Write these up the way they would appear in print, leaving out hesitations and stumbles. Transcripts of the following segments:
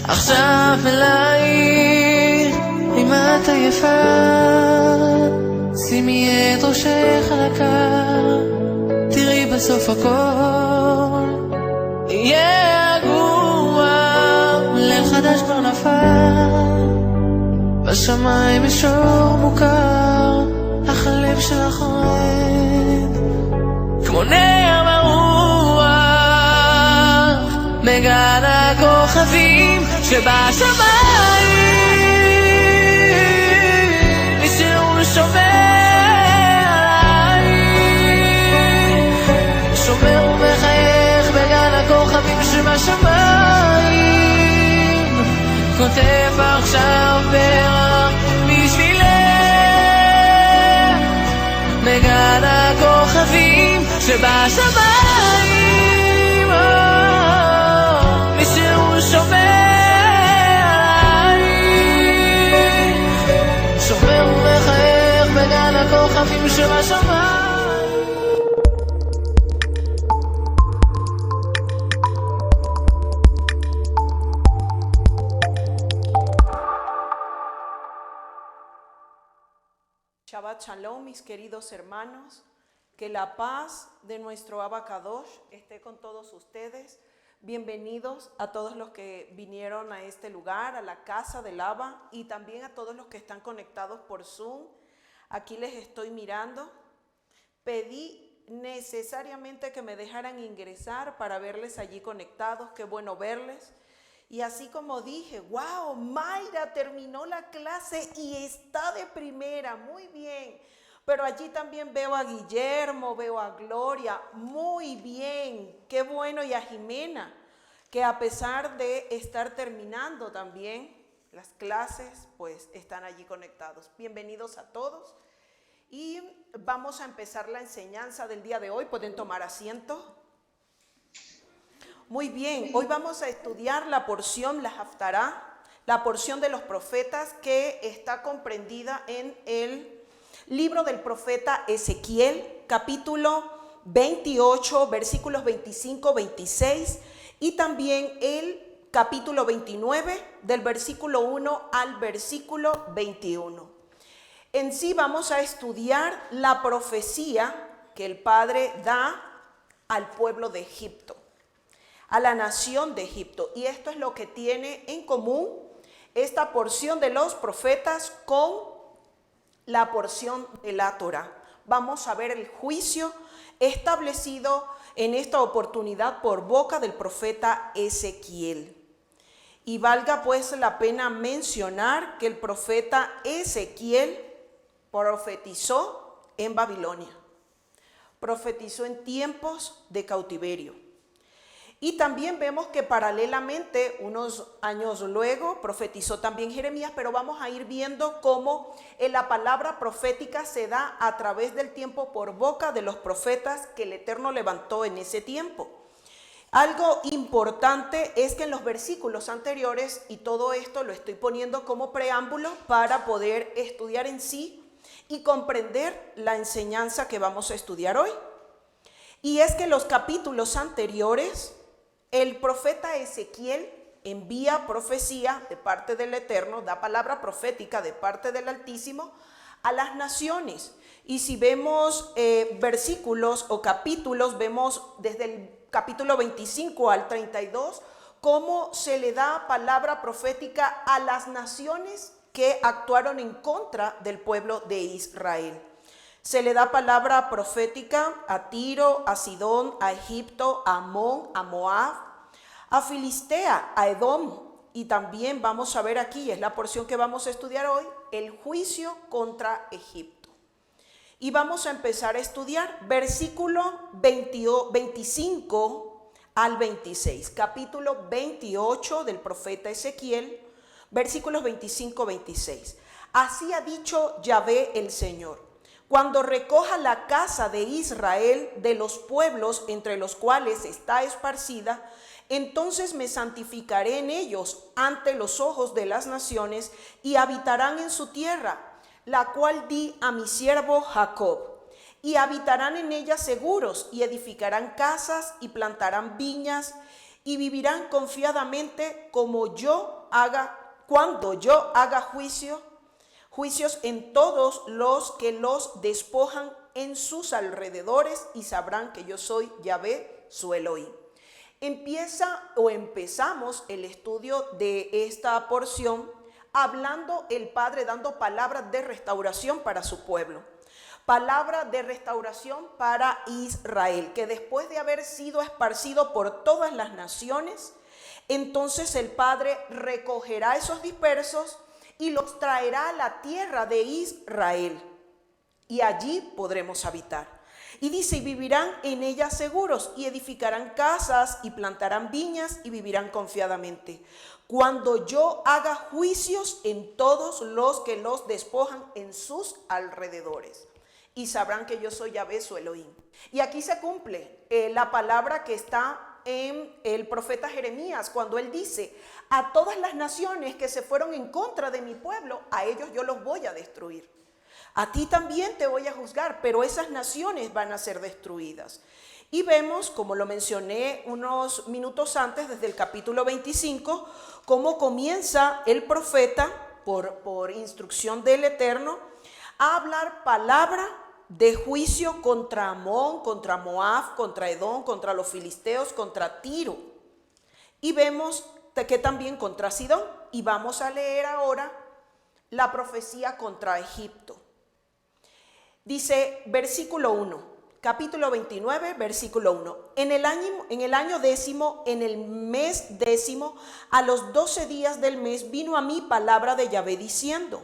עכשיו אליי, אם את עייפה, שימי את ראשך על הקר, תראי בסוף הכל יהיה רגוע, ליל חדש כבר נפל, בשמיים יש אור מוכר, אך הלב שלך רועד כמו נר ברוח מגן הכוכבים שבשמיים. מישהו שומר עליי, שומר ומחייך בגן הכוכבים שבשמיים, כותב עכשיו פרח בשבילך מגן הכוכבים שבשמיים. מישהו שומר עליי, שומר ומחייך בגן הכוכבים שבשמיים. Shabbat Shalom, mis queridos hermanos, que la paz de nuestro Abba Kadosh esté con todos ustedes. Bienvenidos a todos los que vinieron a este lugar, a la casa del Abba, y también a todos los que están conectados por Zoom. Aquí les estoy mirando. Pedí necesariamente que me dejaran ingresar para verles allí conectados. Qué bueno verles. Y así como dije, wow, Mayra terminó la clase y está de primera, muy bien. Pero allí también veo a Guillermo, veo a Gloria, muy bien, qué bueno, y a Jimena, que a pesar de estar terminando también las clases, pues están allí conectados. Bienvenidos a todos y vamos a empezar la enseñanza del día de hoy. ¿Pueden tomar asiento? Muy bien, hoy vamos a estudiar la porción, la Haftará, la porción de los profetas que está comprendida en el libro del profeta Ezequiel, capítulo 28, versículos 25-26, y también el capítulo 29, del versículo 1 al versículo 21. En sí vamos a estudiar la profecía que el Padre da al pueblo de Egipto, a la nación de Egipto. Y esto es lo que tiene en común esta porción de los profetas con la porción de la Torá. Vamos a ver el juicio establecido en esta oportunidad por boca del profeta Ezequiel. Y valga pues la pena mencionar que el profeta Ezequiel profetizó en Babilonia, profetizó en tiempos de cautiverio. Y también vemos que paralelamente, unos años luego, profetizó también Jeremías, pero vamos a ir viendo cómo la palabra profética se da a través del tiempo por boca de los profetas que el Eterno levantó en ese tiempo. Algo importante es que en los versículos anteriores, y todo esto lo estoy poniendo como preámbulo para poder estudiar en sí y comprender la enseñanza que vamos a estudiar hoy. Y es que en los capítulos anteriores, el profeta Ezequiel envía profecía de parte del Eterno, da palabra profética de parte del Altísimo a las naciones. Y si vemos versículos o capítulos, vemos desde el capítulo 25 al 32, cómo se le da palabra profética a las naciones que actuaron en contra del pueblo de Israel. Se le da palabra profética a Tiro, a Sidón, a Egipto, a Amón, a Moab, a Filistea, a Edom. Y también vamos a ver aquí, es la porción que vamos a estudiar hoy, el juicio contra Egipto. Y vamos a empezar a estudiar versículo 25 al 26, capítulo 28 del profeta Ezequiel, versículos 25-26. Así ha dicho Yahvé el Señor: cuando recoja la casa de Israel de los pueblos entre los cuales está esparcida, entonces me santificaré en ellos ante los ojos de las naciones y habitarán en su tierra, la cual di a mi siervo Jacob. Y habitarán en ella seguros y edificarán casas y plantarán viñas y vivirán confiadamente como yo cuando yo haga juicios en todos los que los despojan en sus alrededores, y sabrán que yo soy Yahvé, su Elohim. Empezamos el estudio de esta porción hablando el Padre, dando palabras de restauración para su pueblo. Palabra de restauración para Israel, que después de haber sido esparcido por todas las naciones, entonces el Padre recogerá esos dispersos y los traerá a la tierra de Israel, y allí podremos habitar. Y dice, y vivirán en ella seguros, y edificarán casas, y plantarán viñas, y vivirán confiadamente. Cuando yo haga juicios en todos los que los despojan en sus alrededores, y sabrán que yo soy Yahvé, su Elohim. Y aquí se cumple la palabra que está en el profeta Jeremías, cuando él dice, a todas las naciones que se fueron en contra de mi pueblo, a ellos yo los voy a destruir. A ti también te voy a juzgar, pero esas naciones van a ser destruidas. Y vemos, como lo mencioné unos minutos antes, desde el capítulo 25, cómo comienza el profeta, por instrucción del Eterno, a hablar palabra de juicio contra Amón, contra Moab, contra Edom, contra los filisteos, contra Tiro. Y vemos que también contra Sidón. Y vamos a leer ahora la profecía contra Egipto. Dice versículo 1, capítulo 29, versículo 1. En el año décimo, en el mes décimo, a los 12 días del mes, vino a mí palabra de Yahvé diciendo,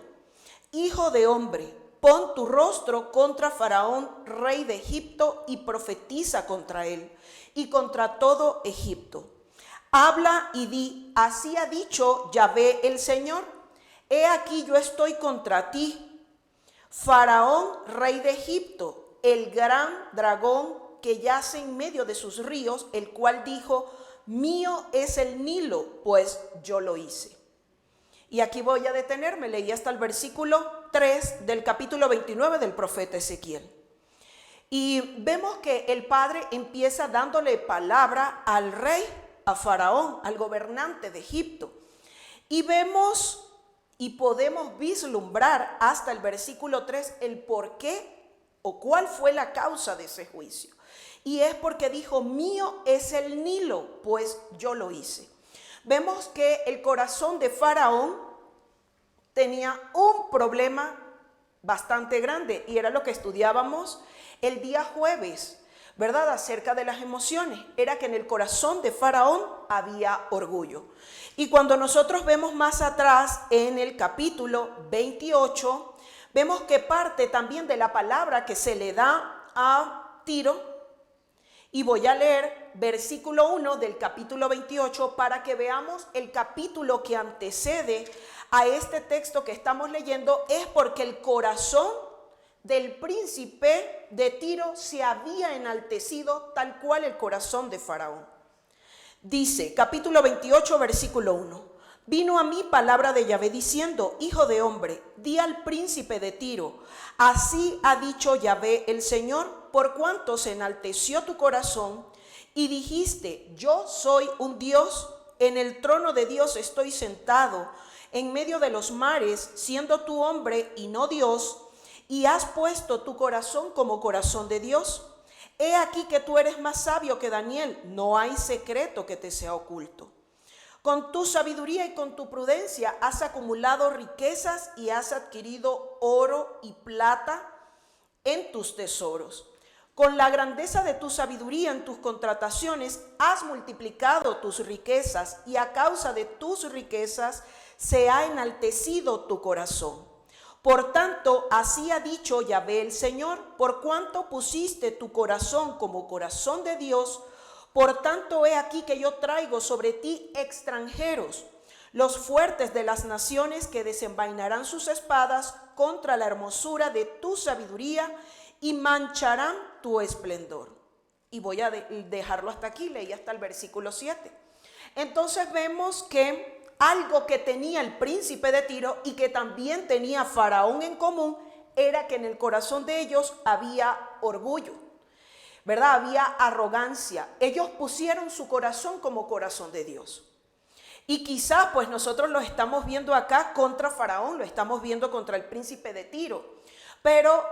hijo de hombre, pon tu rostro contra Faraón, rey de Egipto, y profetiza contra él y contra todo Egipto. Habla y di, así ha dicho Yahvé el Señor, he aquí yo estoy contra ti, Faraón, rey de Egipto, el gran dragón que yace en medio de sus ríos, el cual dijo, mío es el Nilo, pues yo lo hice. Y aquí voy a detenerme, leí hasta el versículo 3 del capítulo 29 del profeta Ezequiel. Y vemos que el Padre empieza dándole palabra al rey, a Faraón, al gobernante de Egipto. Y vemos y podemos vislumbrar hasta el versículo 3 el por qué o cuál fue la causa de ese juicio. Y es porque dijo, mío es el Nilo, pues yo lo hice. Vemos que el corazón de Faraón tenía un problema bastante grande, y era lo que estudiábamos el día jueves, ¿verdad? Acerca de las emociones. Era que en el corazón de Faraón había orgullo. Y cuando nosotros vemos más atrás en el capítulo 28, vemos que parte también de la palabra que se le da a Tiro. Y voy a leer versículo 1 del capítulo 28 para que veamos el capítulo que antecede a este texto que estamos leyendo. Es porque el corazón del príncipe de Tiro se había enaltecido tal cual el corazón de Faraón. Dice, capítulo 28, versículo 1. Vino a mí palabra de Yahvé diciendo, hijo de hombre, di al príncipe de Tiro, así ha dicho Yahvé el Señor, por cuanto se enalteció tu corazón y dijiste, yo soy un Dios, en el trono de Dios estoy sentado, en medio de los mares, siendo tú hombre y no Dios, y has puesto tu corazón como corazón de Dios. He aquí que tú eres más sabio que Daniel, no hay secreto que te sea oculto. Con tu sabiduría y con tu prudencia has acumulado riquezas y has adquirido oro y plata en tus tesoros. Con la grandeza de tu sabiduría en tus contrataciones has multiplicado tus riquezas, y a causa de tus riquezas se ha enaltecido tu corazón. Por tanto, así ha dicho Yahvé el Señor, por cuanto pusiste tu corazón como corazón de Dios, por tanto he aquí que yo traigo sobre ti extranjeros, los fuertes de las naciones que desenvainarán sus espadas contra la hermosura de tu sabiduría y mancharán tu esplendor. Y voy a dejarlo hasta aquí, leí hasta el versículo 7. Entonces vemos que algo que tenía el príncipe de Tiro y que también tenía Faraón en común era que en el corazón de ellos había orgullo, ¿verdad? Había arrogancia. Ellos pusieron su corazón como corazón de Dios. Y quizás pues nosotros lo estamos viendo acá contra Faraón, lo estamos viendo contra el príncipe de Tiro. Pero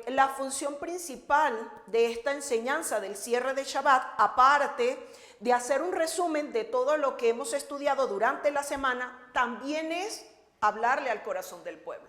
la función principal de esta enseñanza del cierre de Shabbat, aparte de hacer un resumen de todo lo que hemos estudiado durante la semana, también es hablarle al corazón del pueblo.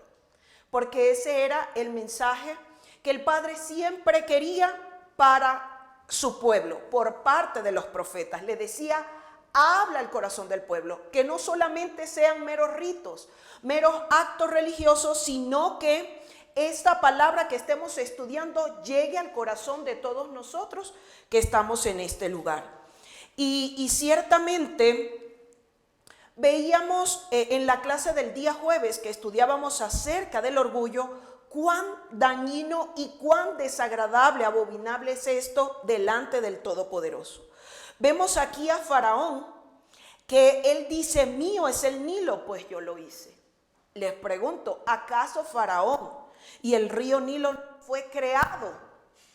Porque ese era el mensaje que el Padre siempre quería para su pueblo, por parte de los profetas. Le decía, habla al corazón del pueblo, que no solamente sean meros ritos, meros actos religiosos, sino que esta palabra que estemos estudiando llegue al corazón de todos nosotros que estamos en este lugar. Y ciertamente veíamos en la clase del día jueves que estudiábamos acerca del orgullo, cuán dañino y cuán desagradable, abominable es esto delante del Todopoderoso. Vemos aquí a Faraón que él dice, mío es el Nilo, pues yo lo hice. Les pregunto, ¿acaso Faraón y el río Nilo fue creado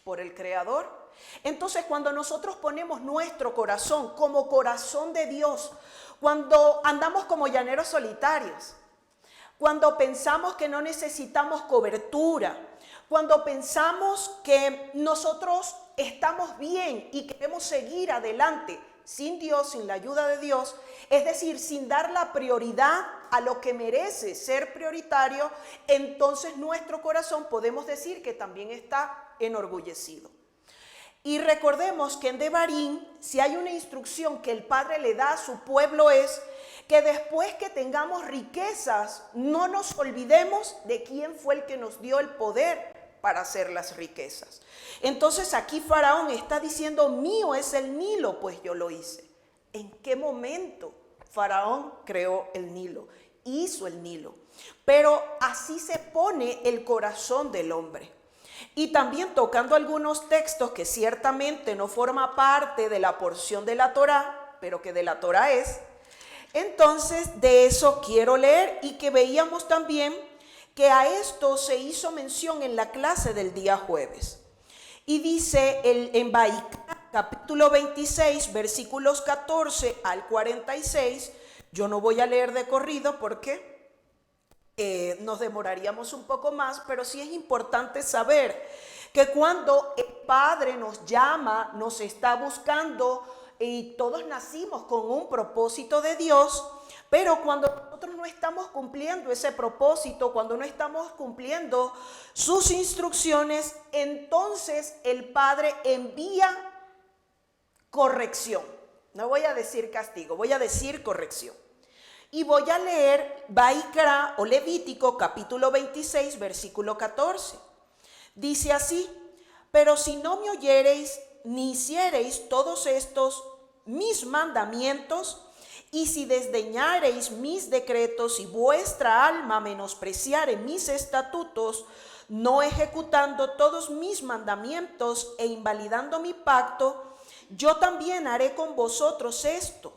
por el Creador? Entonces, cuando nosotros ponemos nuestro corazón como corazón de Dios, cuando andamos como llaneros solitarios, cuando pensamos que no necesitamos cobertura, cuando pensamos que nosotros estamos bien y queremos seguir adelante sin Dios, sin la ayuda de Dios, es decir, sin dar la prioridad a lo que merece ser prioritario, entonces nuestro corazón podemos decir que también está enorgullecido. Y recordemos que en Devarim, si hay una instrucción que el Padre le da a su pueblo es que después que tengamos riquezas, no nos olvidemos de quién fue el que nos dio el poder para hacer las riquezas. Entonces aquí Faraón está diciendo, mío es el Nilo, pues yo lo hice. ¿En qué momento Faraón creó el Nilo? Hizo el Nilo. Pero así se pone el corazón del hombre. Y también tocando algunos textos que ciertamente no forma parte de la porción de la Torá, pero que de la Torá es. Entonces de eso quiero leer y que veíamos también que a esto se hizo mención en la clase del día jueves. Y dice en Vaikra, capítulo 26, versículos 14 al 46, yo no voy a leer de corrido porque nos demoraríamos un poco más, pero sí es importante saber que cuando el Padre nos llama, nos está buscando, y todos nacimos con un propósito de Dios, pero cuando nosotros no estamos cumpliendo ese propósito, cuando no estamos cumpliendo sus instrucciones, entonces el Padre envía corrección. No voy a decir castigo, voy a decir corrección. Y voy a leer Vaikra o Levítico capítulo 26, versículo 14. Dice así, pero si no me oyereis ni hiciereis todos estos mis mandamientos, y si desdeñareis mis decretos y vuestra alma menospreciare mis estatutos, no ejecutando todos mis mandamientos e invalidando mi pacto, yo también haré con vosotros esto.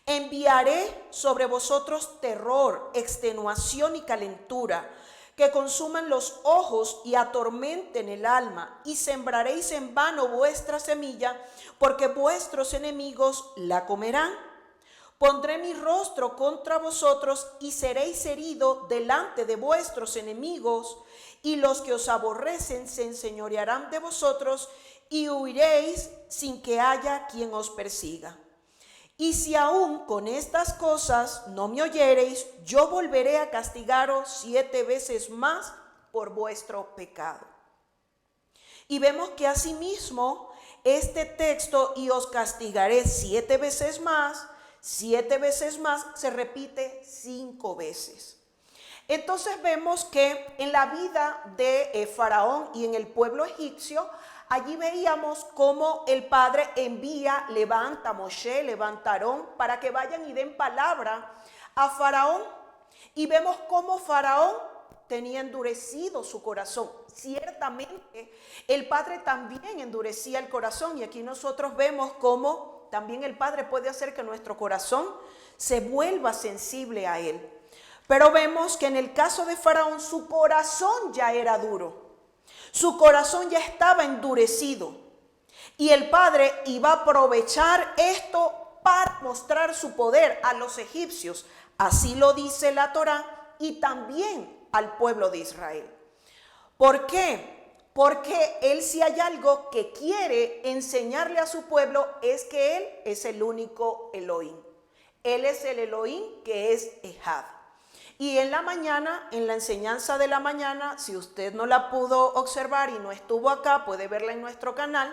Enviaré sobre vosotros terror, extenuación y calentura, que consuman los ojos y atormenten el alma, y sembraréis en vano vuestra semilla, porque vuestros enemigos la comerán. Pondré mi rostro contra vosotros y seréis heridos delante de vuestros enemigos, y los que os aborrecen se enseñorearán de vosotros y huiréis sin que haya quien os persiga. Y si aún con estas cosas no me oyereis, yo volveré a castigaros 7 veces más por vuestro pecado. Y vemos que asimismo este texto, y os castigaré 7 veces más, 7 veces más, se repite 5 veces. Entonces vemos que en la vida de Faraón y en el pueblo egipcio, allí veíamos cómo el Padre envía, levanta a Moshe, levanta a Aarón, para que vayan y den palabra a Faraón. Y vemos cómo Faraón tenía endurecido su corazón. Ciertamente el Padre también endurecía el corazón, y aquí nosotros vemos cómo también el Padre puede hacer que nuestro corazón se vuelva sensible a Él. Pero vemos que en el caso de Faraón su corazón ya era duro. Su corazón ya estaba endurecido, y el Padre iba a aprovechar esto para mostrar su poder a los egipcios. Así lo dice la Torá y también al pueblo de Israel. ¿Por qué? Porque él, si hay algo que quiere enseñarle a su pueblo, es que él es el único Elohim. Él es el Elohim que es Ejad. Y en la mañana, en la enseñanza de la mañana, si usted no la pudo observar y no estuvo acá, puede verla en nuestro canal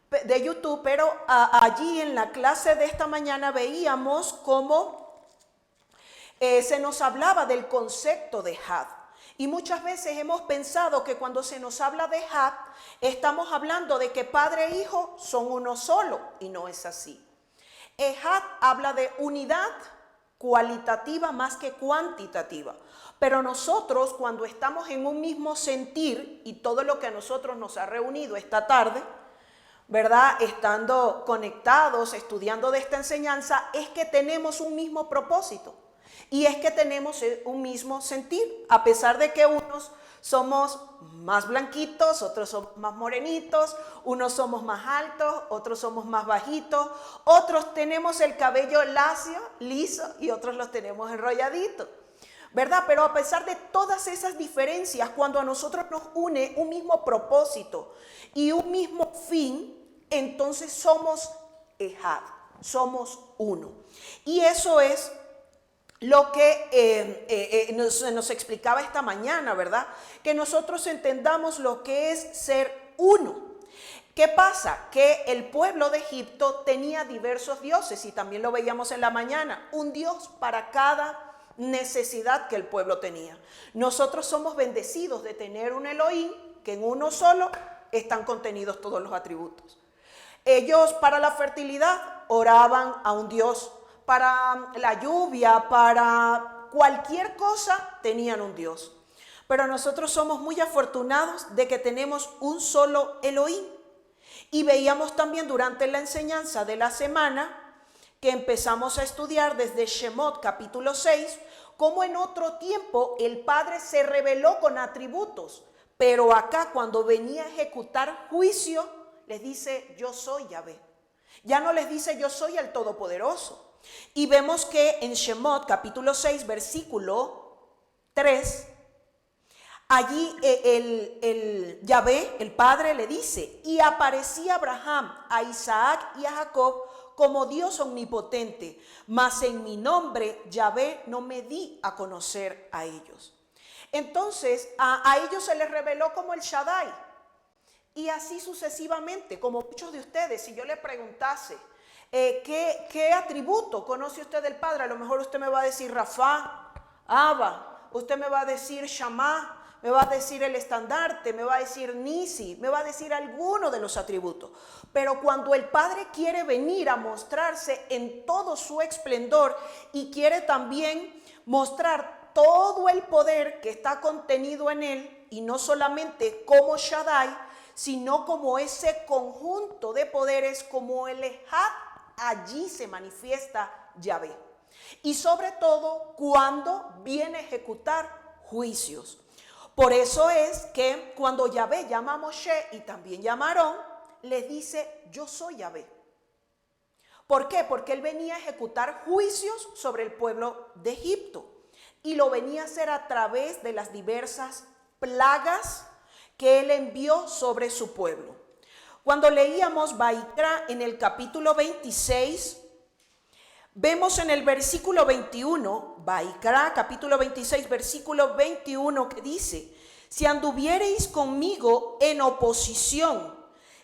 de YouTube, pero allí en la clase de esta mañana veíamos cómo se nos hablaba del concepto de Ejad. Y muchas veces hemos pensado que cuando se nos habla de Ejad, estamos hablando de que padre e hijo son uno solo, y no es así. Ejad habla de unidad cualitativa más que cuantitativa. Pero nosotros, cuando estamos en un mismo sentir, y todo lo que a nosotros nos ha reunido esta tarde, ¿verdad? Estando conectados, estudiando de esta enseñanza, es que tenemos un mismo propósito. Y es que tenemos un mismo sentir, a pesar de que unos somos más blanquitos, otros somos más morenitos, unos somos más altos, otros somos más bajitos, otros tenemos el cabello lacio, liso, y otros los tenemos enrolladitos, ¿verdad? Pero a pesar de todas esas diferencias, cuando a nosotros nos une un mismo propósito y un mismo fin, entonces somos Ejad, somos uno. Y eso es lo que nos explicaba esta mañana, ¿verdad? Que nosotros entendamos lo que es ser uno. ¿Qué pasa? Que el pueblo de Egipto tenía diversos dioses y también lo veíamos en la mañana, un dios para cada necesidad que el pueblo tenía. Nosotros somos bendecidos de tener un Elohim que en uno solo están contenidos todos los atributos. Ellos para la fertilidad oraban a un dios, para la lluvia, para cualquier cosa tenían un Dios. Pero nosotros somos muy afortunados de que tenemos un solo Elohim. Y veíamos también durante la enseñanza de la semana que empezamos a estudiar desde Shemot capítulo 6, cómo en otro tiempo el Padre se reveló con atributos. Pero acá cuando venía a ejecutar juicio, les dice yo soy Yahvé. Ya no les dice yo soy el Todopoderoso. Y vemos que en Shemot capítulo 6 versículo 3, allí el Yahvé, el Padre, le dice: y aparecía Abraham, a Isaac y a Jacob como Dios omnipotente, mas en mi nombre Yahvé no me di a conocer a ellos. Entonces a ellos se les reveló como el Shaddai, y así sucesivamente, como muchos de ustedes. Si yo le preguntase ¿qué atributo conoce usted del Padre? A lo mejor usted me va a decir Rafa, Abba, usted me va a decir Shammah, me va a decir el estandarte, me va a decir Nisi, me va a decir alguno de los atributos. Pero cuando el Padre quiere venir a mostrarse en todo su esplendor y quiere también mostrar todo el poder que está contenido en él, y no solamente como Shaddai, sino como ese conjunto de poderes, como el Ejad, allí se manifiesta Yahvé. Y sobre todo cuando viene a ejecutar juicios. Por eso es que cuando Yahvé llama a Moshe y también llama a Aarón, les dice yo soy Yahvé. ¿Por qué? Porque él venía a ejecutar juicios sobre el pueblo de Egipto. Y lo venía a hacer a través de las diversas plagas que él envió sobre su pueblo. Cuando leíamos Vaikra en el capítulo 26, vemos en el versículo 21, Vaikra capítulo 26, versículo 21, que dice: si anduviereis conmigo en oposición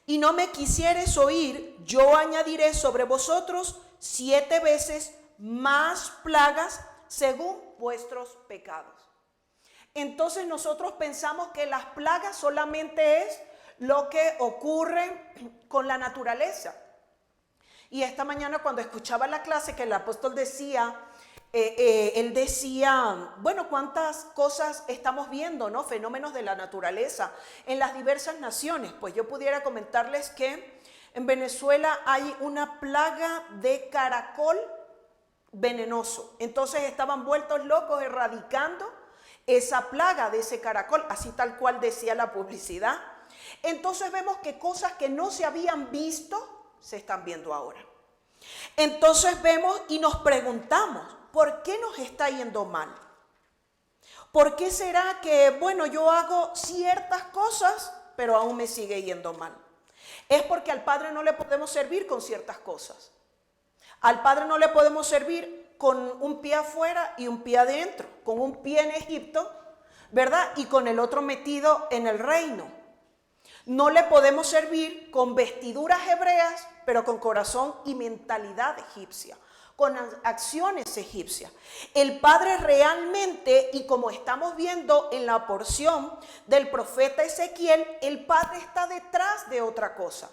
y no me quisiereis oír, yo añadiré sobre vosotros 7 veces más plagas según vuestros pecados. Entonces nosotros pensamos que las plagas solamente es lo que ocurre con la naturaleza. Y esta mañana cuando escuchaba la clase que el apóstol decía, él decía, bueno, cuántas cosas estamos viendo, ¿no? Fenómenos de la naturaleza en las diversas naciones. Pues yo pudiera comentarles que en Venezuela hay una plaga de caracol venenoso. Entonces estaban vueltos locos erradicando esa plaga de ese caracol, así tal cual decía la publicidad. Entonces vemos que cosas que no se habían visto se están viendo ahora. Entonces vemos y nos preguntamos, ¿por qué nos está yendo mal? ¿Por qué será que, bueno, yo hago ciertas cosas, pero aún me sigue yendo mal? Es porque al Padre no le podemos servir con ciertas cosas. Al Padre no le podemos servir con un pie afuera y un pie adentro, con un pie en Egipto, ¿verdad? Y con el otro metido en el reino. No le podemos servir con vestiduras hebreas, pero con corazón y mentalidad egipcia, con acciones egipcias. El Padre realmente, y como estamos viendo en la porción del profeta Ezequiel, el Padre está detrás de otra cosa.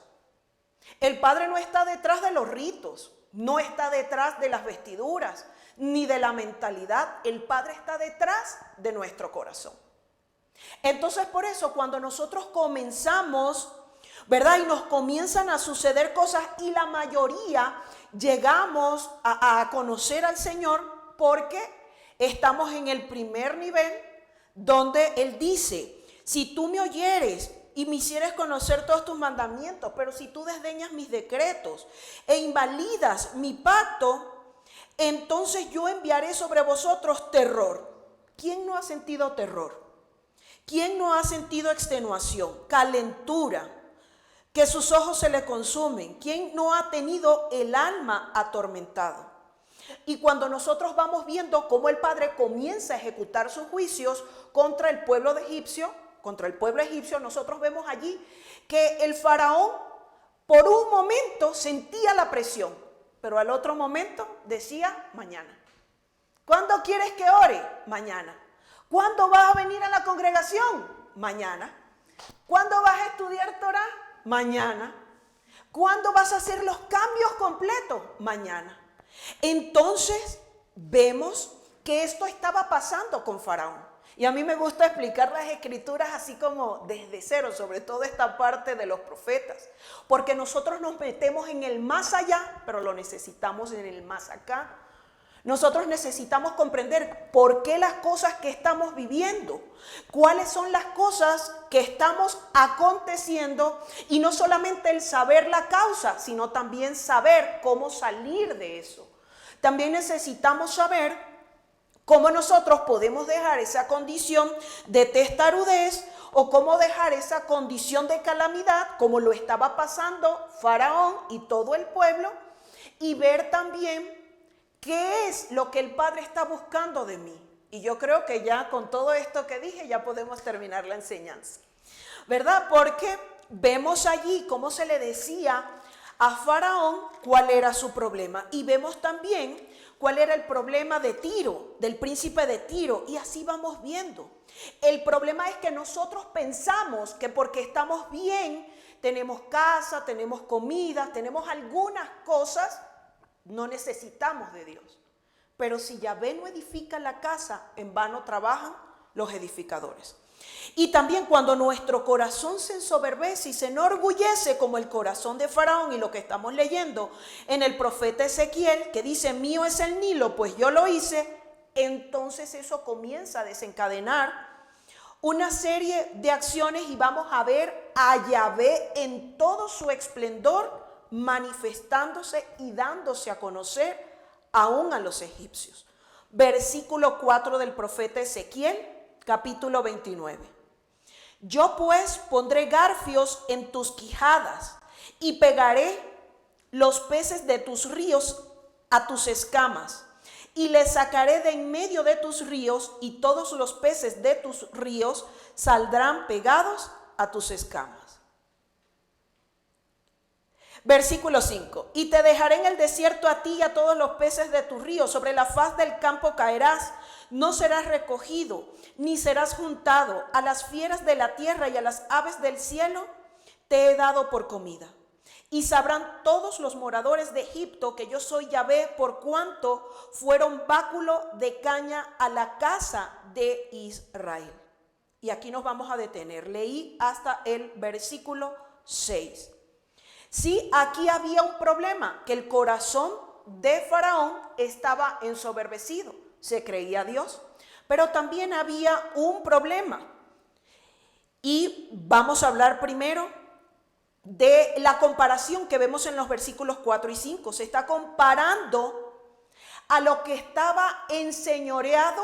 El Padre no está detrás de los ritos, no está detrás de las vestiduras, ni de la mentalidad. El Padre está detrás de nuestro corazón. Entonces, por eso, cuando nosotros comenzamos, ¿verdad? Y nos comienzan a suceder cosas, y la mayoría llegamos a conocer al Señor porque estamos en el primer nivel, donde Él dice: si tú me oyeres y me hicieres conocer todos tus mandamientos, pero si tú desdeñas mis decretos e invalidas mi pacto, entonces yo enviaré sobre vosotros terror. ¿Quién no ha sentido terror? ¿Quién no ha sentido extenuación, calentura, que sus ojos se le consumen? ¿Quién no ha tenido el alma atormentado? Y cuando nosotros vamos viendo cómo el Padre comienza a ejecutar sus juicios contra el pueblo egipcio, nosotros vemos allí que el faraón por un momento sentía la presión, pero al otro momento decía: mañana. ¿Cuándo quieres que ore? Mañana. ¿Cuándo vas a venir a la congregación? Mañana. ¿Cuándo vas a estudiar Torah? Mañana. ¿Cuándo vas a hacer los cambios completos? Mañana. Entonces vemos que esto estaba pasando con Faraón. Y a mí me gusta explicar las escrituras así como desde cero, sobre todo esta parte de los profetas, porque nosotros nos metemos en el más allá, pero lo necesitamos en el más acá. Nosotros necesitamos comprender por qué las cosas que estamos viviendo, cuáles son las cosas que estamos aconteciendo, y no solamente el saber la causa, sino también saber cómo salir de eso. También necesitamos saber cómo nosotros podemos dejar esa condición de testarudez, o cómo dejar esa condición de calamidad, como lo estaba pasando Faraón y todo el pueblo, y ver también ¿qué es lo que el Padre está buscando de mí? Y yo creo que ya con todo esto que dije ya podemos terminar la enseñanza, ¿verdad? Porque vemos allí cómo se le decía a Faraón cuál era su problema. Y vemos también cuál era el problema de Tiro, del príncipe de Tiro. Y así vamos viendo. El problema es que nosotros pensamos que porque estamos bien, tenemos casa, tenemos comida, tenemos algunas cosas, no necesitamos de Dios. Pero si Yahvé no edifica la casa, en vano trabajan los edificadores. Y también cuando nuestro corazón se ensoberbece y se enorgullece, como el corazón de Faraón, y lo que estamos leyendo en el profeta Ezequiel, que dice: mío es el Nilo, pues yo lo hice, entonces eso comienza a desencadenar una serie de acciones, y vamos a ver a Yahvé en todo su esplendor, manifestándose y dándose a conocer aún a los egipcios. Versículo 4 del profeta Ezequiel, capítulo 29. Yo pues pondré garfios en tus quijadas y pegaré los peces de tus ríos a tus escamas, y les sacaré de en medio de tus ríos, y todos los peces de tus ríos saldrán pegados a tus escamas. Versículo 5. Y te dejaré en el desierto a ti y a todos los peces de tu río. Sobre la faz del campo caerás. No serás recogido, ni serás juntado. A las fieras de la tierra y a las aves del cielo te he dado por comida. Y sabrán todos los moradores de Egipto que yo soy Yahvé, por cuanto fueron báculo de caña a la casa de Israel. Y aquí nos vamos a detener. Leí hasta el versículo 6. Sí, aquí había un problema, que el corazón de Faraón estaba ensoberbecido, se creía Dios, pero también había un problema. Y vamos a hablar primero de la comparación que vemos en los versículos 4 y 5. Se está comparando a lo que estaba enseñoreado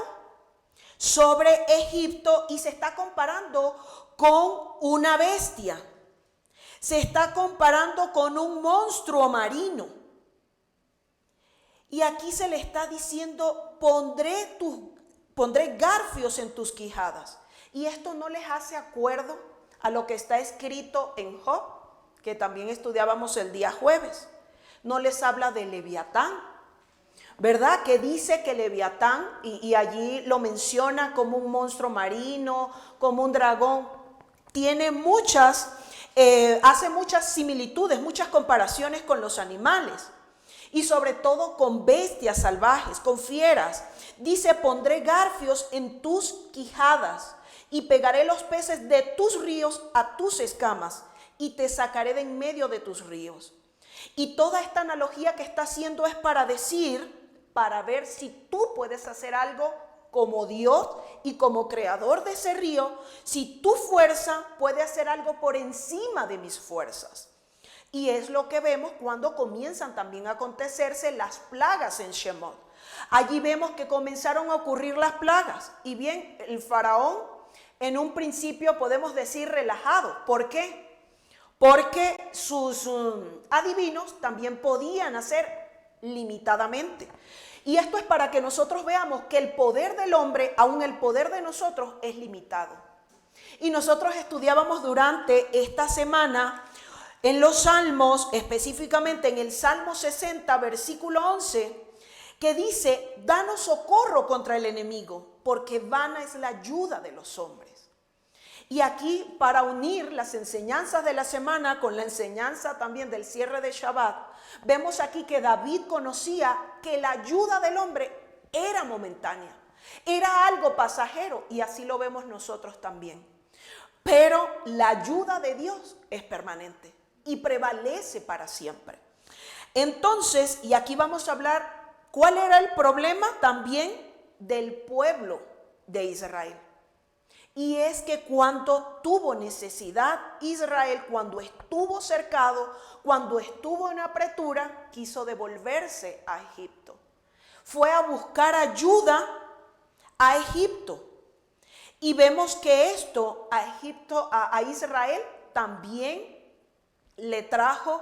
sobre Egipto y se está comparando con una bestia. Se está comparando con un monstruo marino. Y aquí se le está diciendo, pondré garfios en tus quijadas. Y esto no les hace acuerdo a lo que está escrito en Job, que también estudiábamos el día jueves. No les habla de Leviatán, ¿verdad? Que dice que Leviatán, y allí lo menciona como un monstruo marino, como un dragón, tiene hace muchas similitudes, muchas comparaciones con los animales. Y sobre todo con bestias salvajes, con fieras. Dice, pondré garfios en tus quijadas y pegaré los peces de tus ríos a tus escamas y te sacaré de en medio de tus ríos. Y toda esta analogía que está haciendo es para decir, para ver si tú puedes hacer algo como Dios y como creador de ese río, si tu fuerza puede hacer algo por encima de mis fuerzas. Y es lo que vemos cuando comienzan también a acontecerse las plagas en Shemot. Allí vemos que comenzaron a ocurrir las plagas. Y bien, el faraón en un principio podemos decir relajado. ¿Por qué? Porque sus adivinos también podían hacer limitadamente. Y esto es para que nosotros veamos que el poder del hombre, aún el poder de nosotros, es limitado. Y nosotros estudiábamos durante esta semana en los Salmos, específicamente en el Salmo 60, versículo 11, que dice, danos socorro contra el enemigo, porque vana es la ayuda de los hombres. Y aquí, para unir las enseñanzas de la semana con la enseñanza también del cierre de Shabbat, vemos aquí que David conocía que la ayuda del hombre era momentánea, era algo pasajero, y así lo vemos nosotros también. Pero la ayuda de Dios es permanente y prevalece para siempre. Entonces, y aquí vamos a hablar cuál era el problema también del pueblo de Israel. Y es que cuando tuvo necesidad Israel, cuando estuvo cercado, cuando estuvo en apretura, quiso devolverse a Egipto. Fue a buscar ayuda a Egipto. Y vemos que esto a Israel también le trajo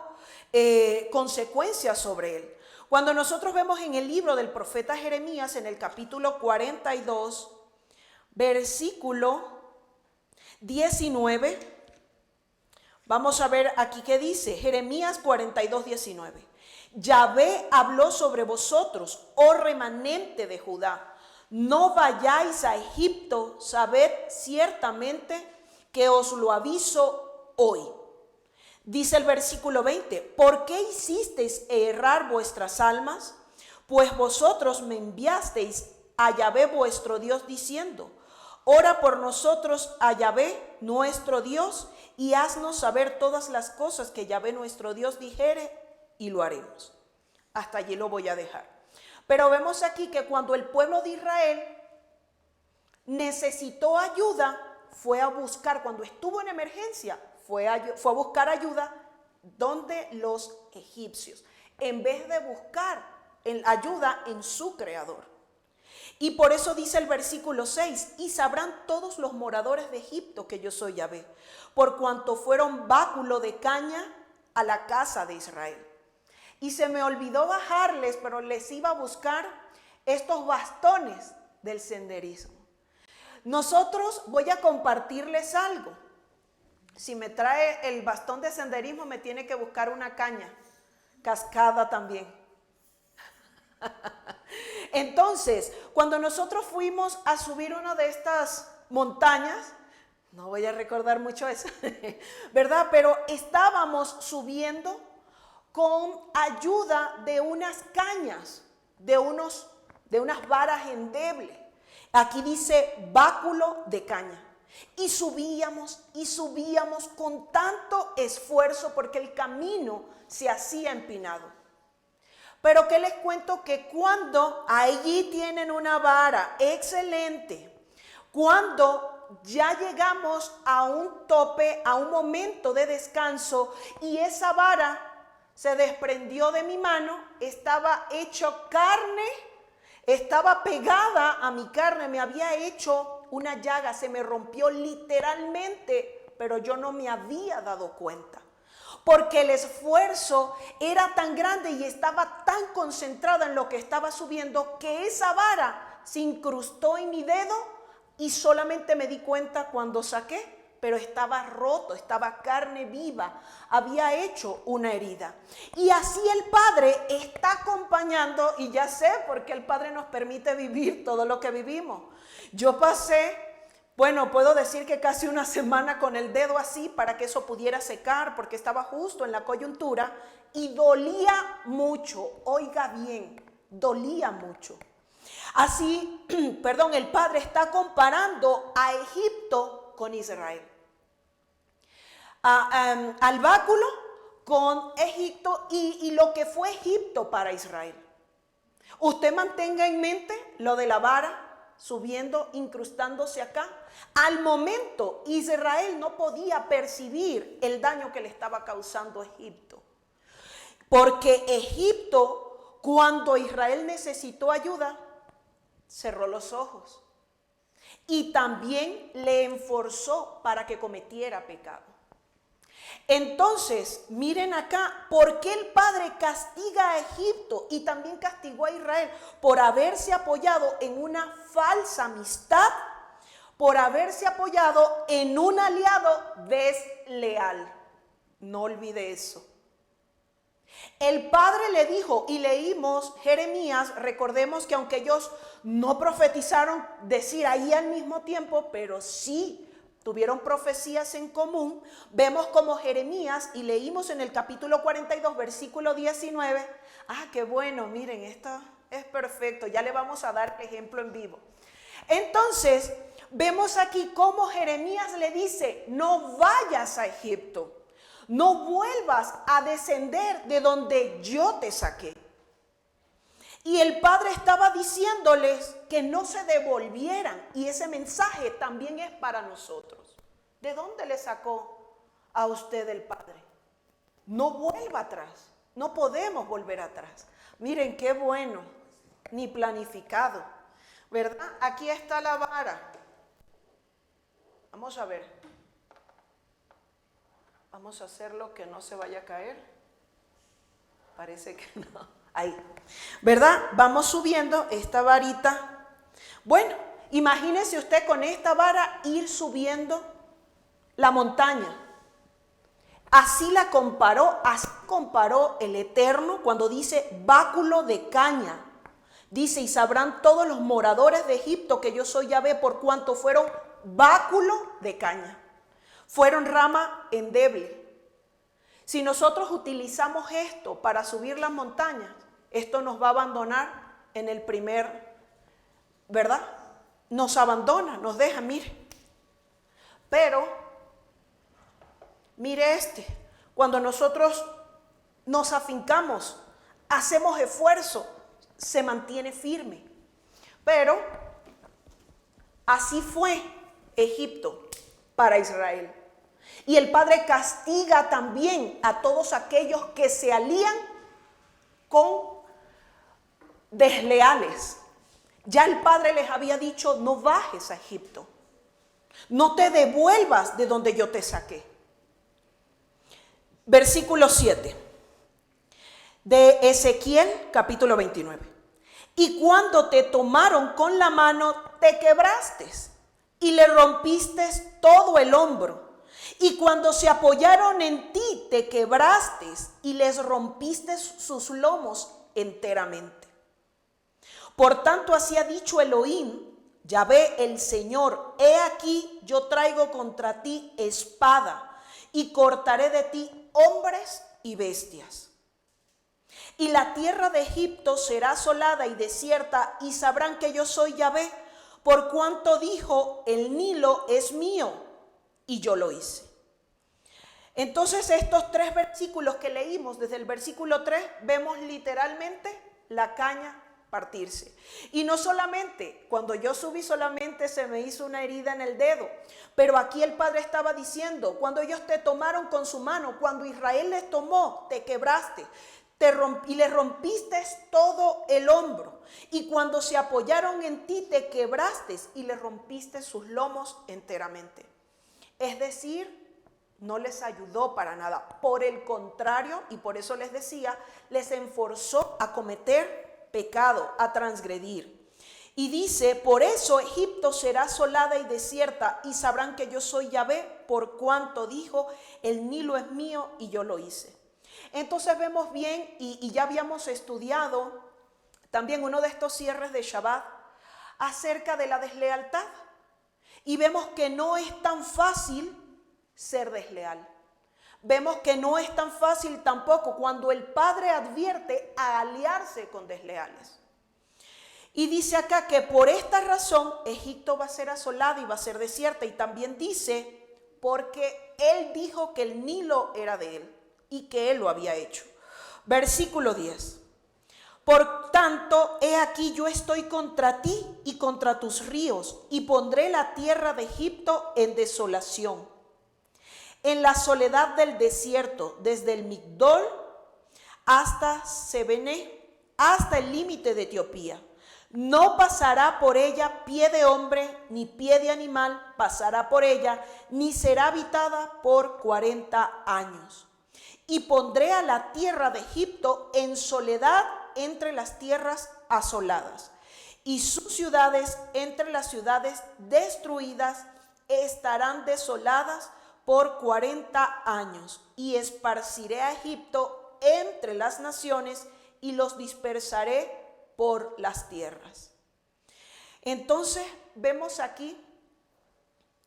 consecuencias sobre él. Cuando nosotros vemos en el libro del profeta Jeremías, en el capítulo 42, versículo 19, vamos a ver aquí qué dice, Jeremías 42, 19. Yahvé habló sobre vosotros, oh remanente de Judá, no vayáis a Egipto, sabed ciertamente que os lo aviso hoy. Dice el versículo 20, ¿por qué hicisteis errar vuestras almas? Pues vosotros me enviasteis a Yahvé vuestro Dios diciendo, ora por nosotros a Yahvé nuestro Dios y haznos saber todas las cosas que Yahvé nuestro Dios dijere y lo haremos. Hasta allí lo voy a dejar. Pero vemos aquí que cuando el pueblo de Israel necesitó ayuda, fue a buscar, cuando estuvo en emergencia, fue a buscar ayuda donde los egipcios, en vez de buscar ayuda en su creador. Y por eso dice el versículo 6, y sabrán todos los moradores de Egipto que yo soy Yahvé, por cuanto fueron báculo de caña a la casa de Israel. Y se me olvidó bajarles, pero les iba a buscar estos bastones del senderismo. Nosotros voy a compartirles algo. Si me trae el bastón de senderismo, me tiene que buscar una caña, cascada también. Entonces, cuando nosotros fuimos a subir una de estas montañas, no voy a recordar mucho eso, ¿verdad? Pero estábamos subiendo con ayuda de unas cañas, de unas varas endebles. Aquí dice báculo de caña. Y subíamos con tanto esfuerzo porque el camino se hacía empinado. Pero que les cuento que cuando allí tienen una vara excelente, cuando ya llegamos a un tope, a un momento de descanso, y esa vara se desprendió de mi mano, estaba hecho carne, estaba pegada a mi carne, me había hecho una llaga, se me rompió literalmente, pero yo no me había dado cuenta. Porque el esfuerzo era tan grande y estaba tan concentrada en lo que estaba subiendo que esa vara se incrustó en mi dedo y solamente me di cuenta cuando saqué, pero estaba roto, estaba carne viva, había hecho una herida. Y así el Padre está acompañando, y ya sé por qué el Padre nos permite vivir todo lo que vivimos. Yo pasé, bueno, puedo decir que casi una semana con el dedo así para que eso pudiera secar, porque estaba justo en la coyuntura y dolía mucho. Oiga bien, dolía mucho. Así, el Padre está comparando a Egipto con Israel. Al báculo con Egipto y lo que fue Egipto para Israel. Usted mantenga en mente lo de la vara subiendo, incrustándose acá. Al momento Israel no podía percibir el daño que le estaba causando Egipto, porque Egipto, cuando Israel necesitó ayuda, cerró los ojos y también le enforzó para que cometiera pecado. Entonces, miren acá, ¿por qué el Padre castiga a Egipto y también castigó a Israel? Por haberse apoyado en una falsa amistad, por haberse apoyado en un aliado desleal. No olvide eso. El Padre le dijo, y leímos Jeremías, recordemos que aunque ellos no profetizaron decir ahí al mismo tiempo, pero sí tuvieron profecías en común. Vemos como Jeremías, y leímos en el capítulo 42, versículo 19. Qué bueno, miren, esto es perfecto, ya le vamos a dar ejemplo en vivo. Entonces, vemos aquí cómo Jeremías le dice, no vayas a Egipto, no vuelvas a descender de donde yo te saqué. Y el Padre estaba diciéndoles que no se devolvieran, y ese mensaje también es para nosotros. ¿De dónde le sacó a usted el Padre? No vuelva atrás, no podemos volver atrás. Miren qué bueno, ni planificado, ¿verdad? Aquí está la vara. Vamos a ver. Vamos a hacerlo que no se vaya a caer. Parece que no. Ahí, ¿verdad? Vamos subiendo esta varita. Bueno, imagínese usted con esta vara ir subiendo la montaña. Así la comparó, así comparó el Eterno cuando dice báculo de caña. Dice, y sabrán todos los moradores de Egipto que yo soy Yahvé, por cuanto fueron báculo de caña. Fueron rama endeble. Si nosotros utilizamos esto para subir las montañas, esto nos va a abandonar en el primer, ¿verdad? Nos abandona, nos deja, mire. Pero, mire cuando nosotros nos afincamos, hacemos esfuerzo, se mantiene firme. Pero, así fue Egipto para Israel. Y el Padre castiga también a todos aquellos que se alían con desleales. Ya el Padre les había dicho, no bajes a Egipto, no te devuelvas de donde yo te saqué. Versículo 7 de Ezequiel capítulo 29. Y cuando te tomaron con la mano, te quebraste y le rompiste todo el hombro. Y cuando se apoyaron en ti, te quebraste y les rompiste sus lomos enteramente. Por tanto, así ha dicho Elohim, Yahvé el Señor, he aquí yo traigo contra ti espada y cortaré de ti hombres y bestias. Y la tierra de Egipto será asolada y desierta, y sabrán que yo soy Yahvé, por cuanto dijo, el Nilo es mío, y yo lo hice. Entonces estos 3 versículos que leímos, desde el versículo 3, vemos literalmente la caña partirse. Y no solamente, cuando yo subí solamente se me hizo una herida en el dedo, pero aquí el Padre estaba diciendo, cuando ellos te tomaron con su mano, cuando Israel les tomó, te quebraste, y le rompiste todo el hombro, y cuando se apoyaron en ti, te quebraste y le rompiste sus lomos enteramente. Es decir, no les ayudó para nada. Por el contrario, y por eso les decía, les enforzó a cometer pecado, a transgredir. Y dice, por eso Egipto será asolada y desierta, y sabrán que yo soy Yahvé, por cuanto dijo, el Nilo es mío y yo lo hice. Entonces vemos bien, y ya habíamos estudiado también uno de estos cierres de Shabbat, acerca de la deslealtad. Y vemos que no es tan fácil ser desleal. Vemos que no es tan fácil tampoco cuando el Padre advierte a aliarse con desleales. Y dice acá que por esta razón Egipto va a ser asolada y va a ser desierta. Y también dice, porque Él dijo que el Nilo era de Él y que Él lo había hecho. Versículo 10. Por tanto, he aquí yo estoy contra ti y contra tus ríos, y pondré la tierra de Egipto en desolación, en la soledad del desierto, desde el Migdol hasta Sebene, hasta el límite de Etiopía. No pasará por ella pie de hombre, ni pie de animal pasará por ella, ni será habitada por 40 años. Y pondré a la tierra de Egipto en soledad entre las tierras asoladas, y sus ciudades entre las ciudades destruidas estarán desoladas por 40 años, y esparciré a Egipto entre las naciones y los dispersaré por las tierras. Entonces vemos aquí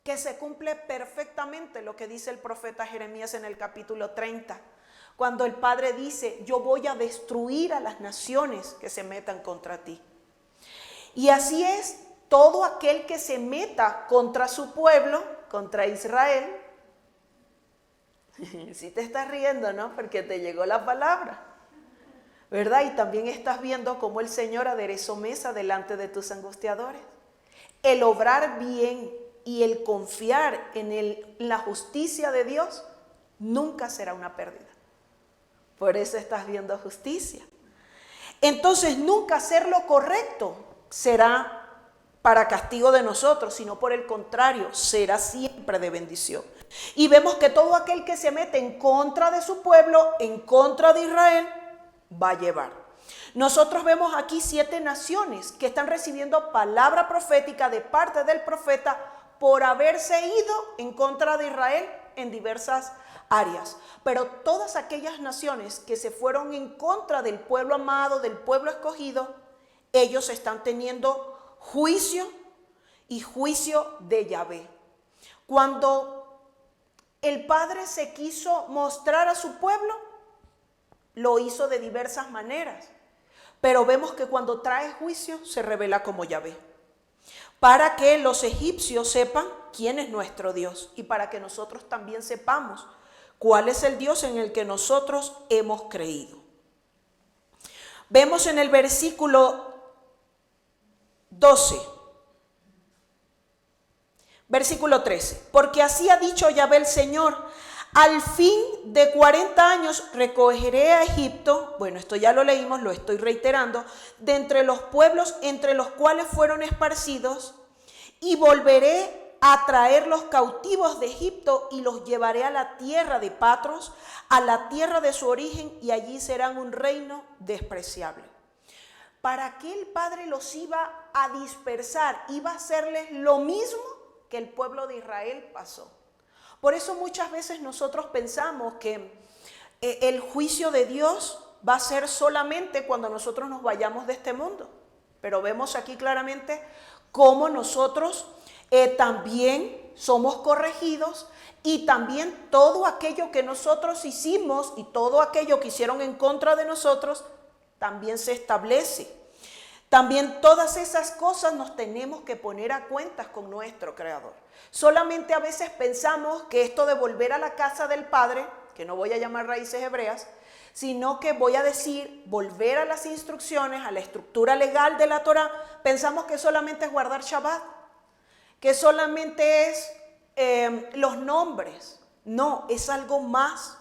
que se cumple perfectamente lo que dice el profeta Jeremías en el capítulo 30, cuando el Padre dice, yo voy a destruir a las naciones que se metan contra ti. Y así es, todo aquel que se meta contra su pueblo, contra Israel. Si te estás riendo, ¿no? Porque te llegó la palabra, ¿verdad? Y también estás viendo cómo el Señor aderezó mesa delante de tus angustiadores. El obrar bien y el confiar en la justicia de Dios nunca será una pérdida. Por eso estás viendo justicia. Entonces nunca hacer lo correcto será para castigo de nosotros, sino por el contrario, será siempre de bendición. Y vemos que todo aquel que se mete en contra de su pueblo, en contra de Israel, va a llevar. Nosotros vemos aquí 7 naciones que están recibiendo palabra profética de parte del profeta por haberse ido en contra de Israel en diversas áreas. Pero todas aquellas naciones que se fueron en contra del pueblo amado, del pueblo escogido, ellos están teniendo juicio y juicio de Yahvé. Cuando el Padre se quiso mostrar a su pueblo, lo hizo de diversas maneras. Pero vemos que cuando trae juicio se revela como Yahvé, para que los egipcios sepan quién es nuestro Dios y para que nosotros también sepamos cuál es el Dios en el que nosotros hemos creído. Vemos en el versículo 12, versículo 13, porque así ha dicho Yahvé el Señor, al fin de 40 años recogeré a Egipto, bueno, esto ya lo leímos, lo estoy reiterando, de entre los pueblos entre los cuales fueron esparcidos, y volveré a traer los cautivos de Egipto y los llevaré a la tierra de Patros, a la tierra de su origen, y allí serán un reino despreciable. ¿Para qué el Padre los iba a dispersar? Iba a hacerles lo mismo que el pueblo de Israel pasó. Por eso muchas veces nosotros pensamos que el juicio de Dios va a ser solamente cuando nosotros nos vayamos de este mundo. Pero vemos aquí claramente cómo nosotros también somos corregidos, y también todo aquello que nosotros hicimos y todo aquello que hicieron en contra de nosotros también se establece. También todas esas cosas nos tenemos que poner a cuentas con nuestro Creador. Solamente a veces pensamos que esto de volver a la casa del Padre, que no voy a llamar raíces hebreas, sino que voy a decir, volver a las instrucciones, a la estructura legal de la Torá. Pensamos que solamente es guardar Shabbat, que solamente es los nombres. No, es algo más.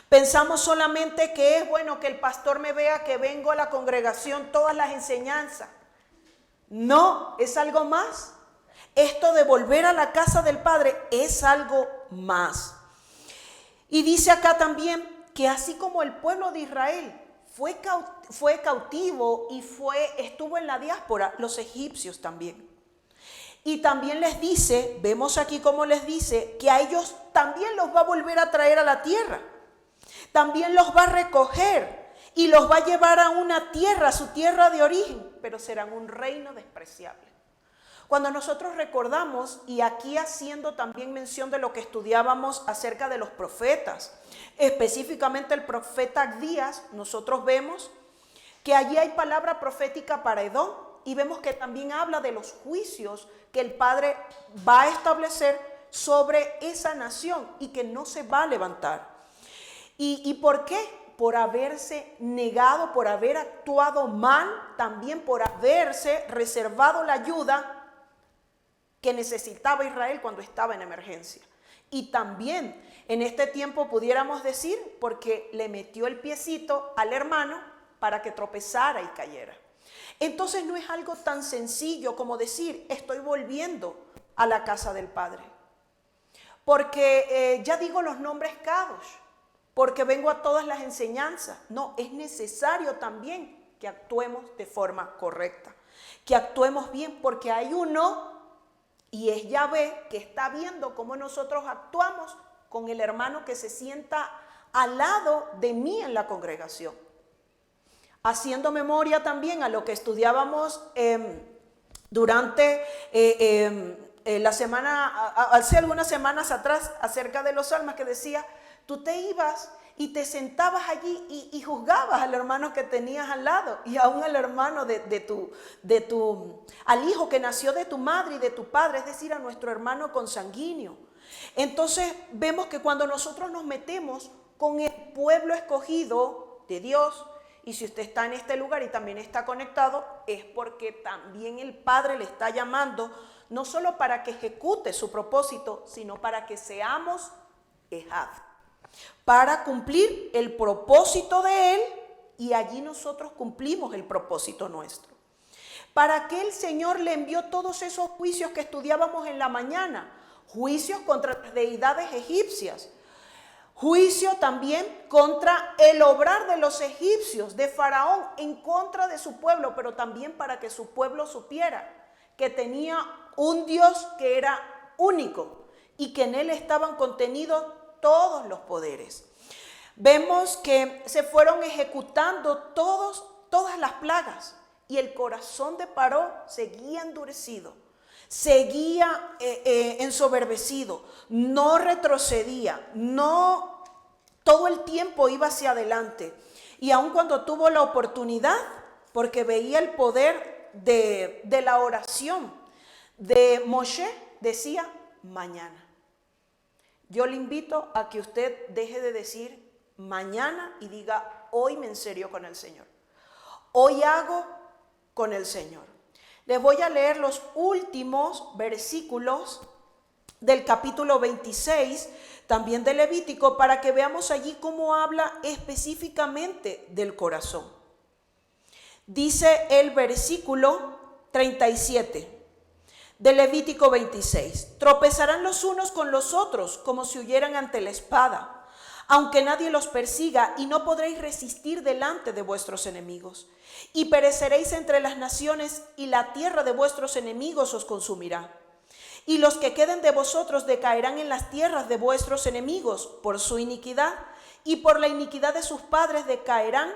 Pensamos solamente que es bueno que el pastor me vea que vengo a la congregación, todas las enseñanzas. No, es algo más. Esto de volver a la casa del Padre es algo más. Y dice acá también que así como el pueblo de Israel fue cautivo y estuvo en la diáspora, los egipcios también. Y también les dice, vemos aquí cómo les dice, que a ellos también los va a volver a traer a la tierra. También los va a recoger y los va a llevar a una tierra, a su tierra de origen, pero serán un reino despreciable. Cuando nosotros recordamos, y aquí haciendo también mención de lo que estudiábamos acerca de los profetas, específicamente el profeta Abdías, nosotros vemos que allí hay palabra profética para Edom, y vemos que también habla de los juicios que el Padre va a establecer sobre esa nación y que no se va a levantar. ¿Y por qué? Por haberse negado, por haber actuado mal, también por haberse reservado la ayuda que necesitaba Israel cuando estaba en emergencia. Y también en este tiempo pudiéramos decir porque le metió el piecito al hermano para que tropezara y cayera. Entonces no es algo tan sencillo como decir estoy volviendo a la casa del Padre. Porque ya digo los nombres Kadosh, porque vengo a todas las enseñanzas. No, es necesario también que actuemos de forma correcta, que actuemos bien, porque hay uno, y es Yahvé, que está viendo cómo nosotros actuamos con el hermano que se sienta al lado de mí en la congregación. Haciendo memoria también a lo que estudiábamos durante la semana, hace algunas semanas atrás, acerca de los salmos, que decía, tú te ibas y te sentabas allí y juzgabas al hermano que tenías al lado, y aún al hermano al hijo que nació de tu madre y de tu padre, es decir, a nuestro hermano consanguíneo. Entonces vemos que cuando nosotros nos metemos con el pueblo escogido de Dios, y si usted está en este lugar y también está conectado, es porque también el Padre le está llamando, no solo para que ejecute su propósito, sino para que seamos Ejad, para cumplir el propósito de Él, y allí nosotros cumplimos el propósito nuestro. ¿Para qué el Señor le envió todos esos juicios que estudiábamos en la mañana? Juicios contra las deidades egipcias. Juicio también contra el obrar de los egipcios, de Faraón, en contra de su pueblo, pero también para que su pueblo supiera que tenía un Dios que era único y que en él estaban contenidos todos los poderes. Vemos que se fueron ejecutando todas las plagas y el corazón de Paró seguía endurecido. Seguía ensoberbecido, no retrocedía, no todo el tiempo iba hacia adelante. Y aun cuando tuvo la oportunidad, porque veía el poder de la oración de Moshe, decía mañana. Yo le invito a que usted deje de decir mañana y diga hoy me enserio con el Señor. Hoy hago con el Señor. Les voy a leer los últimos versículos del capítulo 26, también de Levítico, para que veamos allí cómo habla específicamente del corazón. Dice el versículo 37 de Levítico 26, tropezarán los unos con los otros como si huyeran ante la espada, aunque nadie los persiga, y no podréis resistir delante de vuestros enemigos. Y pereceréis entre las naciones, y la tierra de vuestros enemigos os consumirá. Y los que queden de vosotros decaerán en las tierras de vuestros enemigos por su iniquidad, y por la iniquidad de sus padres decaerán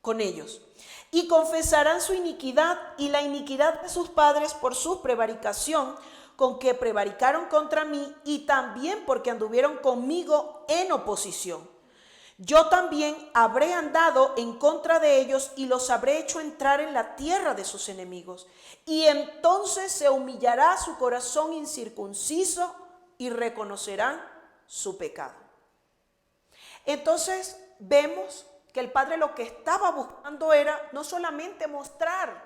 con ellos. Y confesarán su iniquidad y la iniquidad de sus padres por su prevaricación, con que prevaricaron contra mí, y también porque anduvieron conmigo en oposición. Yo también habré andado en contra de ellos y los habré hecho entrar en la tierra de sus enemigos. Y entonces se humillará su corazón incircunciso y reconocerán su pecado. Entonces vemos que el Padre lo que estaba buscando era no solamente mostrar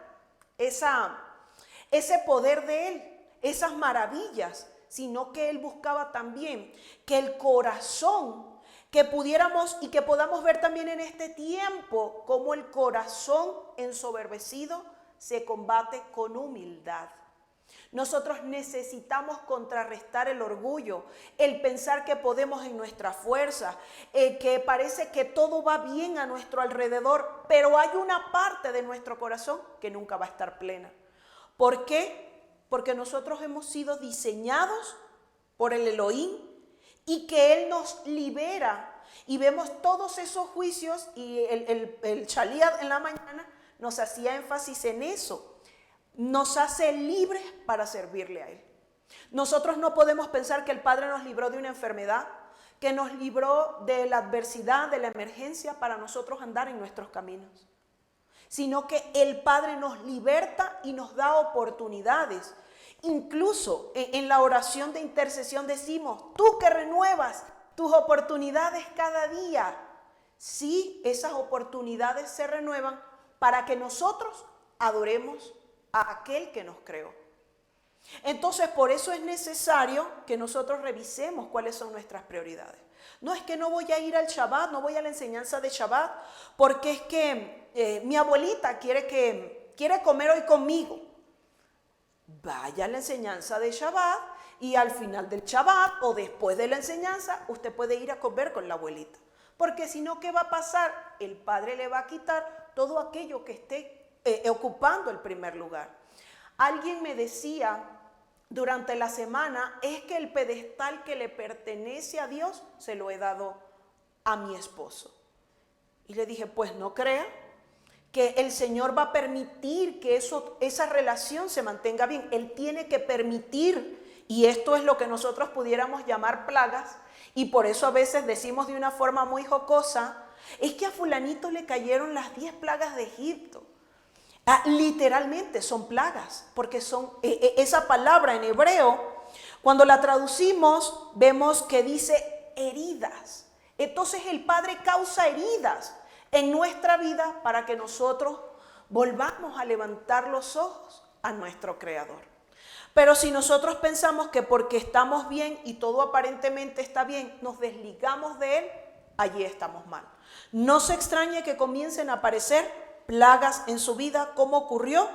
ese poder de Él, esas maravillas, sino que Él buscaba también que el corazón, que pudiéramos y que podamos ver también en este tiempo cómo el corazón ensoberbecido se combate con humildad. Nosotros necesitamos contrarrestar el orgullo, el pensar que podemos en nuestra fuerza, que parece que todo va bien a nuestro alrededor, pero hay una parte de nuestro corazón que nunca va a estar plena. ¿Por qué? Porque nosotros hemos sido diseñados por el Elohim y que Él nos libera. Y vemos todos esos juicios y el Shaliach en la mañana nos hacía énfasis en eso. Nos hace libres para servirle a Él. Nosotros no podemos pensar que el Padre nos libró de una enfermedad, que nos libró de la adversidad, de la emergencia para nosotros andar en nuestros caminos, sino que el Padre nos liberta y nos da oportunidades. Incluso en la oración de intercesión decimos, tú que renuevas tus oportunidades cada día. Sí, esas oportunidades se renuevan para que nosotros adoremos a aquel que nos creó. Entonces, por eso es necesario que nosotros revisemos cuáles son nuestras prioridades. No es que no voy a ir al Shabbat, no voy a la enseñanza de Shabbat, porque es que mi abuelita quiere comer hoy conmigo. Vaya a la enseñanza de Shabbat y al final del Shabbat o después de la enseñanza, usted puede ir a comer con la abuelita. Porque si no, ¿qué va a pasar? El Padre le va a quitar todo aquello que esté ocupando el primer lugar. Alguien me decía durante la semana, es que el pedestal que le pertenece a Dios se lo he dado a mi esposo. Y le dije, pues no crea que el Señor va a permitir que esa relación se mantenga bien. Él tiene que permitir, y esto es lo que nosotros pudiéramos llamar plagas, y por eso a veces decimos de una forma muy jocosa, es que a fulanito le cayeron las 10 plagas de Egipto. Literalmente son plagas, porque son esa palabra en hebreo, cuando la traducimos, vemos que dice heridas. Entonces el Padre causa heridas en nuestra vida para que nosotros volvamos a levantar los ojos a nuestro Creador. Pero si nosotros pensamos que porque estamos bien y todo aparentemente está bien, nos desligamos de Él, allí estamos mal. No se extrañe que comiencen a aparecer plagas en su vida, como ocurrió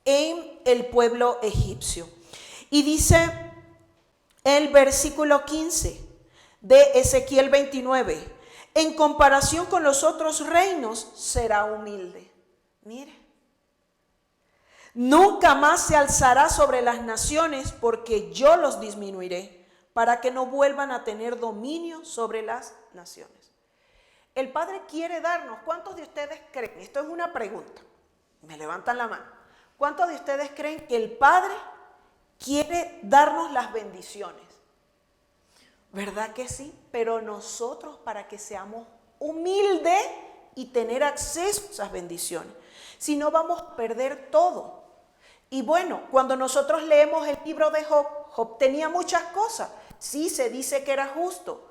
en el pueblo egipcio. Y dice el versículo 15 de Ezequiel 29, en comparación con los otros reinos será humilde. Mire, nunca más se alzará sobre las naciones, porque yo los disminuiré, para que no vuelvan a tener dominio sobre las naciones. El Padre quiere darnos, ¿cuántos de ustedes creen? Esto es una pregunta, me levantan la mano. ¿Cuántos de ustedes creen que el Padre quiere darnos las bendiciones? ¿Verdad que sí? Pero nosotros, para que seamos humildes y tener acceso a esas bendiciones, si no vamos a perder todo. Y bueno, cuando nosotros leemos el libro de Job, Job tenía muchas cosas, sí se dice que era justo,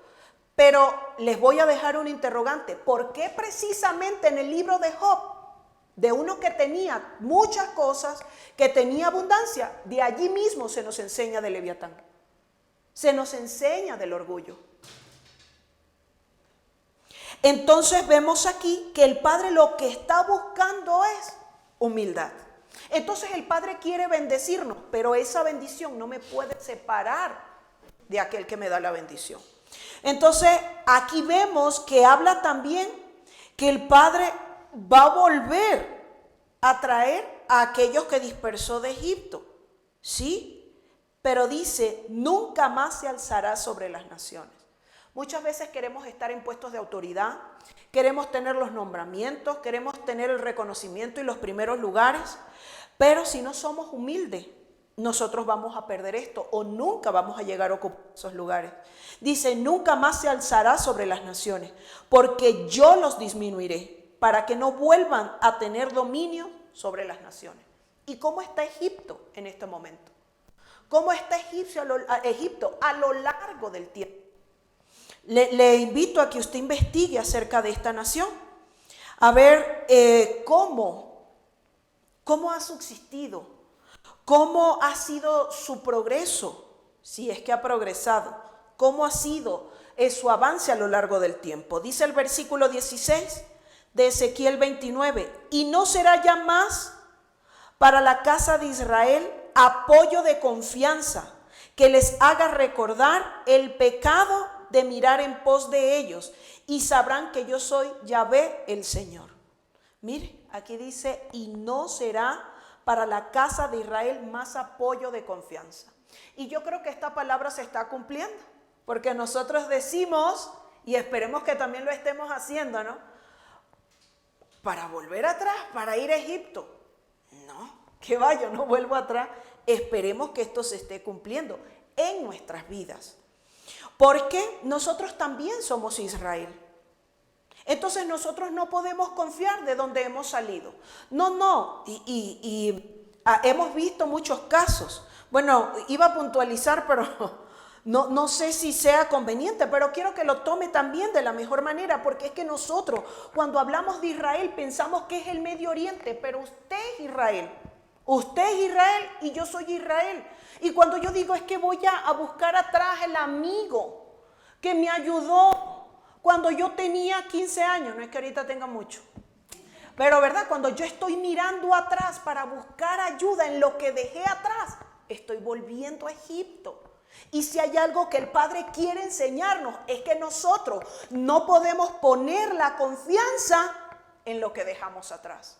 pero les voy a dejar un interrogante. ¿Por qué precisamente en el libro de Job, de uno que tenía muchas cosas, que tenía abundancia, de allí mismo se nos enseña del Leviatán? Se nos enseña del orgullo. Entonces vemos aquí que el Padre lo que está buscando es humildad. Entonces el Padre quiere bendecirnos, pero esa bendición no me puede separar de aquel que me da la bendición. Entonces aquí vemos que habla también que el Padre va a volver a traer a aquellos que dispersó de Egipto, ¿sí? Pero dice, nunca más se alzará sobre las naciones. Muchas veces queremos estar en puestos de autoridad, queremos tener los nombramientos, queremos tener el reconocimiento y los primeros lugares, pero si no somos humildes, nosotros vamos a perder esto o nunca vamos a llegar a ocupar esos lugares. Dice, nunca más se alzará sobre las naciones, porque yo los disminuiré, para que no vuelvan a tener dominio sobre las naciones. ¿Y cómo está Egipto en este momento? ¿Cómo está Egipto a lo largo del tiempo? Le invito a que usted investigue acerca de esta nación, a ver cómo ha subsistido, cómo ha sido su progreso, si es que ha progresado, cómo ha sido su avance a lo largo del tiempo. Dice el versículo 16 de Ezequiel 29, y no será ya más para la casa de Israel apoyo de confianza que les haga recordar el pecado de mirar en pos de ellos, y sabrán que yo soy Yahvé el Señor. Mire, aquí dice, y no será para la casa de Israel más apoyo de confianza. Y yo creo que esta palabra se está cumpliendo, porque nosotros decimos, y esperemos que también lo estemos haciendo, ¿no? Para volver atrás, para ir a Egipto. No, que va, yo no vuelvo atrás. Esperemos que esto se esté cumpliendo en nuestras vidas. Porque nosotros también somos Israel. Entonces nosotros no podemos confiar de donde hemos salido. No. Hemos visto muchos casos. Bueno, iba a puntualizar, pero no sé si sea conveniente, pero quiero que lo tome también de la mejor manera, porque es que nosotros cuando hablamos de Israel pensamos que es el Medio Oriente, pero usted es Israel. Usted es Israel y yo soy Israel. Y cuando yo digo es que voy a buscar atrás el amigo que me ayudó cuando yo tenía 15 años, no es que ahorita tenga mucho, pero verdad, cuando yo estoy mirando atrás para buscar ayuda en lo que dejé atrás, estoy volviendo a Egipto. Y si hay algo que el Padre quiere enseñarnos es que nosotros no podemos poner la confianza en lo que dejamos atrás.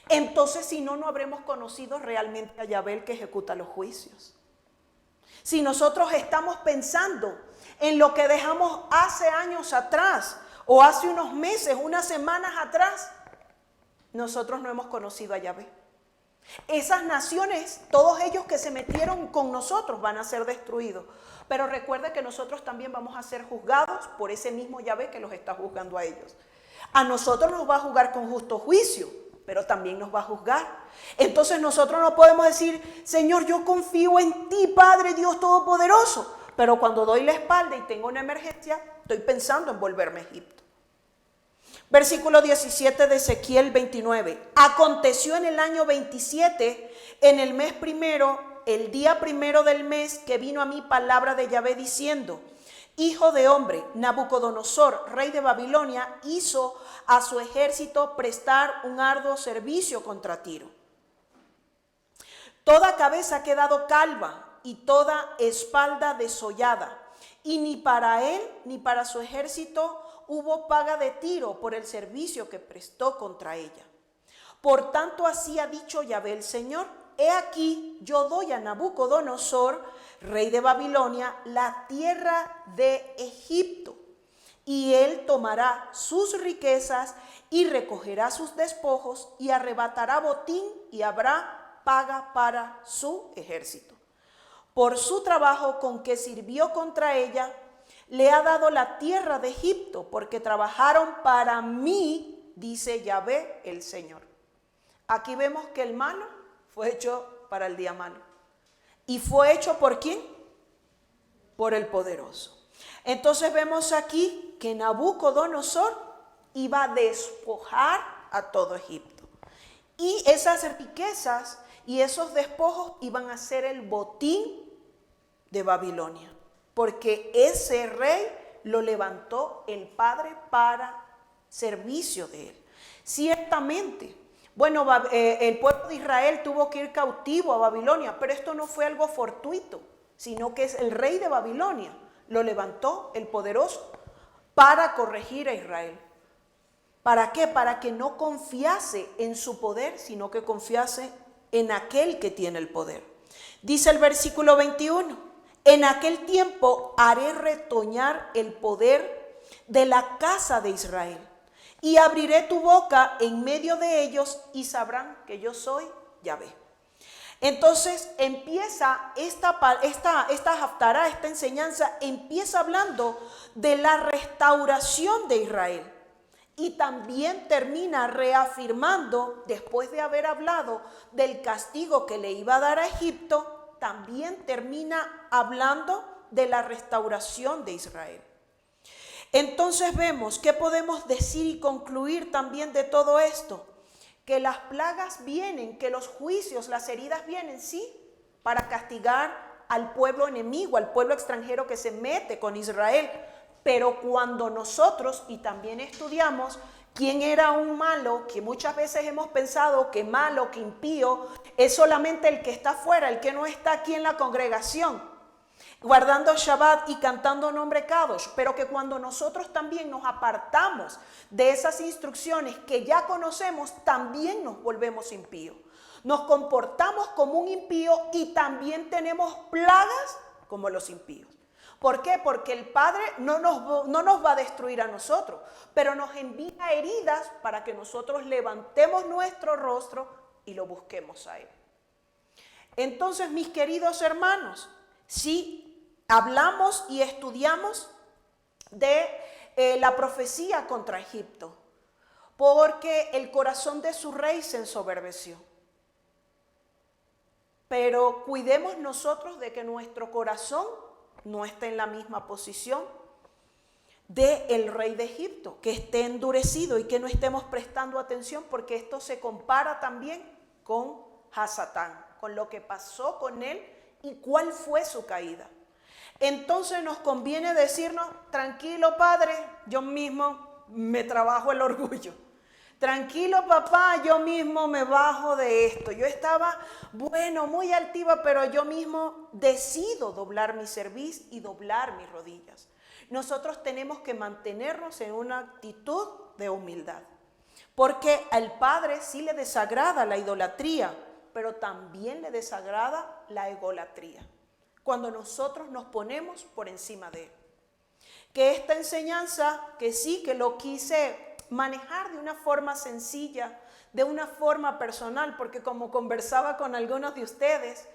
Entonces, si no, no habremos conocido realmente a Yahvé, el que ejecuta los juicios. Si nosotros estamos pensando en lo que dejamos hace años atrás, o hace unos meses, unas semanas atrás, nosotros no hemos conocido a Yahvé. Esas naciones, todos ellos que se metieron con nosotros van a ser destruidos. Pero recuerda que nosotros también vamos a ser juzgados por ese mismo Yahvé que los está juzgando a ellos. A nosotros nos va a juzgar con justo juicio, pero también nos va a juzgar. Entonces nosotros no podemos decir, Señor, yo confío en ti, Padre Dios Todopoderoso, pero cuando doy la espalda y tengo una emergencia, estoy pensando en volverme a Egipto. Versículo 17 de Ezequiel 29. Aconteció en el año 27, en el mes primero, el día primero del mes, que vino a mí palabra de Yahvé diciendo, Hijo de hombre, Nabucodonosor, rey de Babilonia, hizo a su ejército prestar un arduo servicio contra Tiro. Toda cabeza ha quedado calva y toda espalda desollada, y ni para él ni para su ejército hubo paga de Tiro por el servicio que prestó contra ella. Por tanto, así ha dicho Yahvé el Señor, he aquí yo doy a Nabucodonosor, rey de Babilonia, la tierra de Egipto, y él tomará sus riquezas y recogerá sus despojos y arrebatará botín y habrá paga para su ejército. Por su trabajo con que sirvió contra ella, le ha dado la tierra de Egipto, porque trabajaron para mí, dice Yahvé el Señor. Aquí vemos que el malo fue hecho para el día malo. ¿Y fue hecho por quién? Por el poderoso. Entonces vemos aquí que Nabucodonosor iba a despojar a todo Egipto. Y esas riquezas y esos despojos iban a ser el botín de Babilonia, porque ese rey lo levantó el Padre para servicio de él. Ciertamente, bueno, el pueblo de Israel tuvo que ir cautivo a Babilonia, pero esto no fue algo fortuito, sino que es el rey de Babilonia lo levantó el poderoso para corregir a Israel. ¿Para qué? Para que no confiase en su poder, sino que confiase en aquel que tiene el poder. Dice el versículo 21. En aquel tiempo haré retoñar el poder de la casa de Israel y abriré tu boca en medio de ellos y sabrán que yo soy Yahvé. Entonces empieza esta haftará, esta enseñanza, empieza hablando de la restauración de Israel. Y también termina reafirmando, después de haber hablado del castigo que le iba a dar a Egipto, también termina hablando de la restauración de Israel. Entonces vemos, ¿qué podemos decir y concluir también de todo esto? Que las plagas vienen, que los juicios, las heridas vienen, sí, para castigar al pueblo enemigo, al pueblo extranjero que se mete con Israel. Pero cuando nosotros, y también estudiamos, quién era un malo, que muchas veces hemos pensado que malo, que impío, es solamente el que está fuera, el que no está aquí en la congregación, guardando Shabbat y cantando nombre Kadosh, pero que cuando nosotros también nos apartamos de esas instrucciones que ya conocemos, también nos volvemos impíos. Nos comportamos como un impío y también tenemos plagas como los impíos. ¿Por qué? Porque el Padre no nos va a destruir a nosotros, pero nos envía heridas para que nosotros levantemos nuestro rostro y lo busquemos a Él. Entonces, mis queridos hermanos, si hablamos y estudiamos de la profecía contra Egipto, porque el corazón de su rey se ensoberbeció. Pero cuidemos nosotros de que nuestro corazón no esté en la misma posición del rey de Egipto, que esté endurecido y que no estemos prestando atención, porque esto se compara también con Hasatán, con lo que pasó con él y cuál fue su caída. Entonces nos conviene decirnos, tranquilo padre, yo mismo me trabajo el orgullo. Tranquilo papá, yo mismo me bajo de esto. Yo estaba, bueno, muy altiva, pero yo mismo decido doblar mi cerviz y doblar mis rodillas. Nosotros tenemos que mantenernos en una actitud de humildad. Porque al Padre sí le desagrada la idolatría, pero también le desagrada la egolatría. Cuando nosotros nos ponemos por encima de Él. Que esta enseñanza, que sí, que lo quise manejar de una forma sencilla, de una forma personal, porque como conversaba con algunos de ustedes,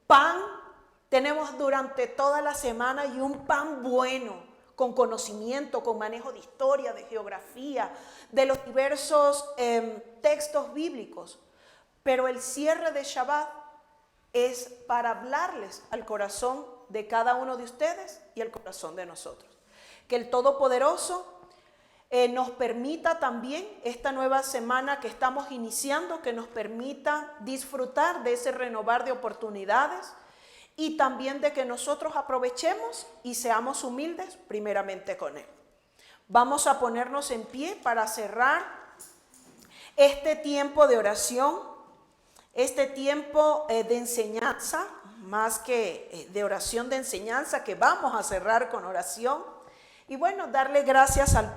pan tenemos durante toda la semana y un pan bueno, con conocimiento, con manejo de historia, de geografía, de los diversos textos bíblicos. Pero el cierre de Shabbat es para hablarles al corazón de cada uno de ustedes y al corazón de nosotros. Que el Todopoderoso nos permita también esta nueva semana que estamos iniciando, que nos permita disfrutar de ese renovar de oportunidades y también de que nosotros aprovechemos y seamos humildes primeramente con Él. Vamos a ponernos en pie para cerrar este tiempo de oración, este tiempo de enseñanza, más que de oración, de enseñanza, que vamos a cerrar con oración. Y bueno, darle gracias al